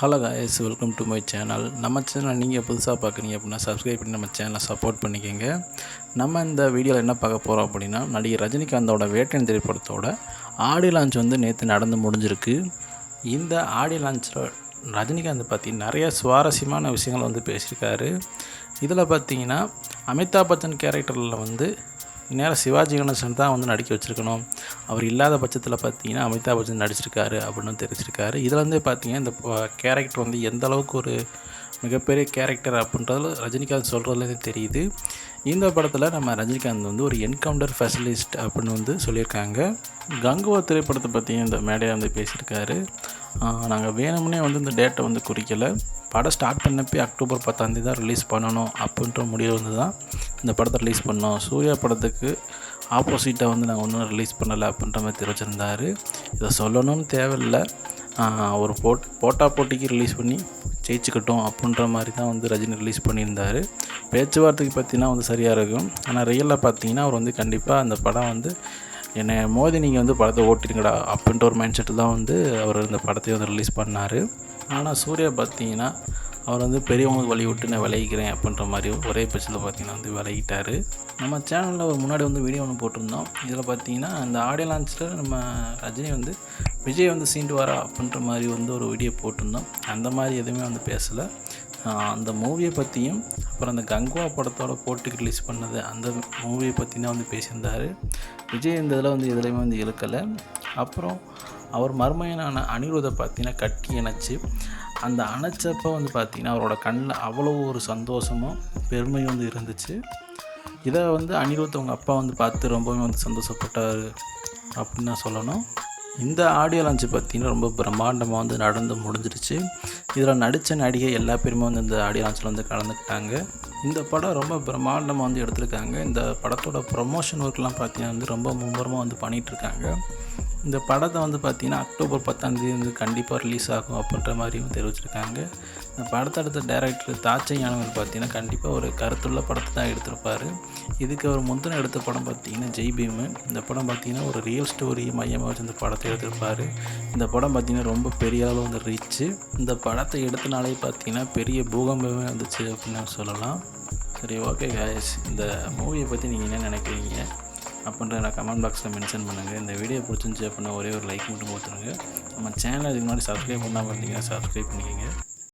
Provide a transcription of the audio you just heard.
Hello guys, welcome to my channel. நம்ம சேனலை நீங்கள் புதுசாக பார்க்குறீங்க அப்படின்னா சப்ஸ்கிரைப் பண்ணி நம்ம சேனலை சப்போர்ட் பண்ணிக்கோங்க. நம்ம இந்த வீடியோவில் என்ன பார்க்க போகிறோம் அப்படின்னா, நடிகர் ரஜினிகாந்தோட வேட்டையன் திரைப்படத்தோட ஆடியோ லான்ச் வந்து நேற்று நடந்து முடிஞ்சிருக்கு. இந்த ஆடியோ லான்ச்சில் ரஜினிகாந்த் பற்றி நிறைய சுவாரஸ்யமான விஷயங்கள் வந்து பேசியிருக்காரு. இதில் பார்த்தீங்கன்னா அமிதாப் பச்சன் கேரக்டரில் வந்து நேரம் சிவாஜி கணேசன் தான் வந்து நடிக்க வச்சுருக்கணும், அவர் இல்லாத பட்சத்தில் பார்த்தீங்கன்னா அமிதாப் பச்சன் நடிச்சிருக்காரு அப்படின்னு தெரிவிச்சிருக்காரு. இதில் வந்து பார்த்தீங்கன்னா இந்த கேரக்டர் வந்து எந்த அளவுக்கு ஒரு மிகப்பெரிய கேரக்டர் அப்படின்றது ரஜினிகாந்த் சொல்கிறதுலேருந்து தெரியுது. இந்த படத்தில் நம்ம ரஜினிகாந்த் வந்து ஒரு என்கவுண்டர் ஸ்பெஷலிஸ்ட் அப்படின்னு வந்து சொல்லியிருக்காங்க. கங்குவா திரைப்படத்தை பற்றி இந்த மேடையை வந்து பேசியிருக்காரு. நாங்கள் வேணும்னே வந்து இந்த டேட்டை வந்து குறிக்கலை, படம் ஸ்டார்ட் பண்ணப்போ அக்டோபர் 10 தான் ரிலீஸ் பண்ணணும் அப்படின்ற முடிவு வந்து தான் இந்த படத்தை ரிலீஸ் பண்ணோம். சூர்யா படத்துக்கு ஆப்போசிட்டாக வந்து நாங்கள் ஒன்றும் ரிலீஸ் பண்ணலை அப்படின்ற மாதிரி தெரிவிச்சிருந்தார். இதை சொல்லணும்னு தேவையில்லை, ஒரு போட்டிக்கு ரிலீஸ் பண்ணி ஜெயிச்சுக்கிட்டோம் அப்படின்ற மாதிரி தான் வந்து ரஜினி ரிலீஸ் பண்ணியிருந்தார். பேச்சுவார்த்தைக்கு பார்த்தீங்கன்னா வந்து சரியாக இருக்கும், ஆனால் ரியலாக பார்த்தீங்கன்னா அவர் வந்து கண்டிப்பாக அந்த படம் வந்து என்னை மோதி நீங்கள் வந்து படத்தை ஓட்டிருங்கடா அப்படின்ற ஒரு மைண்ட் செட்டு தான் வந்து அவர் இந்த படத்தையும் வந்து ரிலீஸ் பண்ணார். ஆனால் சூர்யா பார்த்தீங்கன்னா அவர் வந்து பெரியவங்களுக்கு வழி விட்டு நான் விளைவிக்கிறேன் அப்படின்ற மாதிரி ஒரே பட்சத்தில் பார்த்தீங்கன்னா வந்து விளையிட்டார். நம்ம சேனலில் ஒரு முன்னாடி வந்து வீடியோ ஒன்று போட்டிருந்தோம். இதில் பார்த்தீங்கன்னா அந்த ஆடியோ லான்ச்சில் நம்ம ரஜினி வந்து விஜய் வந்து சீண்டு வரா அப்படின்ற மாதிரி வந்து ஒரு வீடியோ போட்டிருந்தோம். அந்த மாதிரி எதுவுமே வந்து பேசலை. அந்த மூவியை பற்றியும் அப்புறம் அந்த கங்குவா படத்தோட போட்டிக்கு ரிலீஸ் பண்ணது அந்த மூவியை பற்றி தான் வந்து பேசியிருந்தார். விஜய் இந்த இதில் வந்து எதுலேயுமே வந்து இழுக்கலை. அப்புறம் அவர் மருமையனான அனிருத்தை பார்த்தீங்கன்னா கட்டி அணைச்சி அந்த அணைச்சப்போ வந்து பார்த்திங்கன்னா அவரோட கண்ணில் அவ்வளோ ஒரு சந்தோஷமும் பெருமையும் வந்து இருந்துச்சு. இதை வந்து அனிருத் அவங்க அப்பா வந்து பார்த்து ரொம்பவே வந்து சந்தோஷப்பட்டார் அப்படின்னு தான் சொல்லணும். இந்த ஆடியோ லான்ச்சு பார்த்திங்கன்னா ரொம்ப பிரம்மாண்டமாக வந்து நடந்து முடிஞ்சிருச்சு. இதில் நடித்த நடிகை எல்லா பேருமே வந்து இந்த ஆடியோ லான்ச்சில் வந்து கலந்துக்கிட்டாங்க. இந்த படம் ரொம்ப பிரம்மாண்டமாக வந்து எடுத்திருக்காங்க. இந்த படத்தோட ப்ரொமோஷன் ஒர்க்லாம் பார்த்திங்கன்னா வந்து ரொம்ப மும்முரமாக வந்து பண்ணிகிட்ருக்காங்க. இந்த படத்தை வந்து பார்த்திங்கன்னா அக்டோபர் 10 வந்து கண்டிப்பாக ரிலீஸ் ஆகும் அப்படின்ற மாதிரியும் தெரிவிச்சிருக்காங்க. இந்த படத்தை எடுத்த டைரக்டர் தாச்சை ஞானவேல் பார்த்திங்கன்னா கண்டிப்பாக ஒரு கருத்துள்ள படத்தை தான் எடுத்திருப்பார். இதுக்கு அவர் முந்தின எடுத்த படம் பார்த்திங்கன்னா ஜெய் பீம். இந்த படம் பார்த்திங்கன்னா ஒரு ரியல் ஸ்டோரி மையமாக வச்சு இந்த படத்தை எடுத்திருப்பார். இந்த படம் பார்த்திங்கன்னா ரொம்ப பெரிய அளவு வந்து ரீச்சு. இந்த படத்தை எடுத்தனாலே பார்த்திங்கன்னா பெரிய பூகம்பமே வந்துச்சு அப்படின்னு சொல்லலாம். சரி, ஓகே காய்ஸ், இந்த மூவியை பற்றி நீங்கள் என்ன நினைக்கிறீங்க அப்படின்ற நான் கமெண்ட் பாக்ஸில் மென்ஷன் பண்ணுங்கள். இந்த வீடியோ பிடிச்சிருந்துச்சி அப்படின்னா ஒரே ஒரு லைக் மட்டும் கொடுத்துருங்க. நம்ம சேனல் இதுக்கு முன்னாடி சப்ஸ்கிரைப் பண்ணாமல் இருந்தீங்கன்னா சப்ஸ்கிரைப் பண்ணிக்கோங்க.